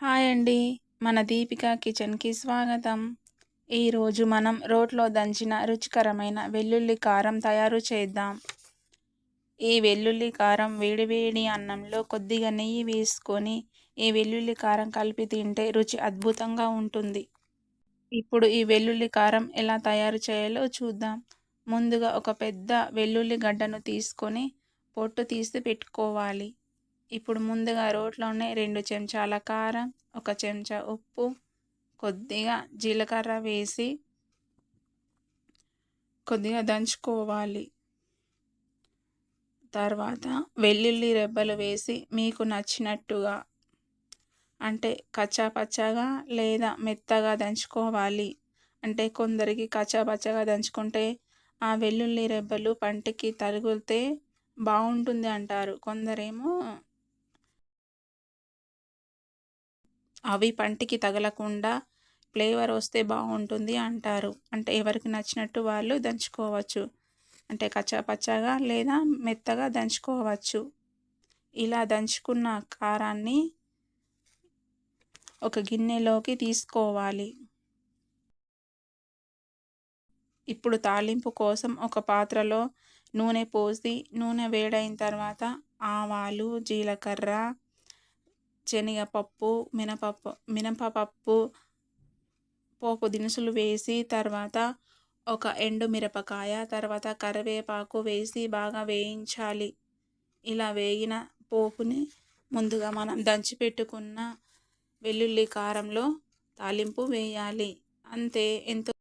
Hi అండి. మన దీపిక కిచెన్‌కి స్వాగతం. ఈరోజు మనం రోట్లో దంచిన రుచికరమైన వెల్లుల్లి కారం తయారు చేద్దాం. ఈ వెల్లుల్లి కారం వేడివేడి అన్నంలో కొద్దిగా నెయ్యి వేసుకొని ఈ వెల్లుల్లి కారం కలిపి తింటే రుచి అద్భుతంగా ఉంటుంది. ఇప్పుడు ఈ వెల్లుల్లి కారం ఎలా తయారు చేయాలో చూద్దాం. ముందుగా ఒక పెద్ద వెల్లుల్లి గడ్డను తీసుకొని పొట్టు తీసి పెట్టుకోవాలి. ఇప్పుడు ముందుగా రోట్లోనే 2 చెంచాల కారం, 1 చెంచా ఉప్పు, కొద్దిగా జీలకర్ర వేసి కొద్దిగా దంచుకోవాలి. తర్వాత వెల్లుల్లి రెబ్బలు వేసి మీకు నచ్చినట్టుగా అంటే కచ్చా పచ్చాగా లేదా మెత్తగా దంచుకోవాలి. అంటే కొందరికి కచ్చా పచ్చాగా దంచుకుంటే ఆ వెల్లుల్లి రెబ్బలు పంటికి తగిలితే బాగుంటుంది అంటారు. కొందరేమో అవి పంటికి తగలకుండా ఫ్లేవర్ వస్తే బాగుంటుంది అంటారు. అంటే ఎవరికి నచ్చినట్టు వాళ్ళు దంచుకోవచ్చు. అంటే కచ్చా పచ్చాగా లేదా మెత్తగా దంచుకోవచ్చు. ఇలా దంచుకున్న కారాన్ని ఒక గిన్నెలోకి తీసుకోవాలి. ఇప్పుడు తాలింపు కోసం ఒక పాత్రలో నూనె పోసి నూనె వేడైన తర్వాత ఆవాలు, జీలకర్ర, శనగపప్పు, మినపపప్పు పోపు దినుసులు వేసి తర్వాత ఒక ఎండు మిరపకాయ, తర్వాత కరివేపాకు వేసి బాగా వేయించాలి. ఇలా వేగిన పోపుని ముందుగా మనం దంచి పెట్టుకున్న వెల్లుల్లి కారంలో తాలింపు వేయాలి. అంతే, ఎంతో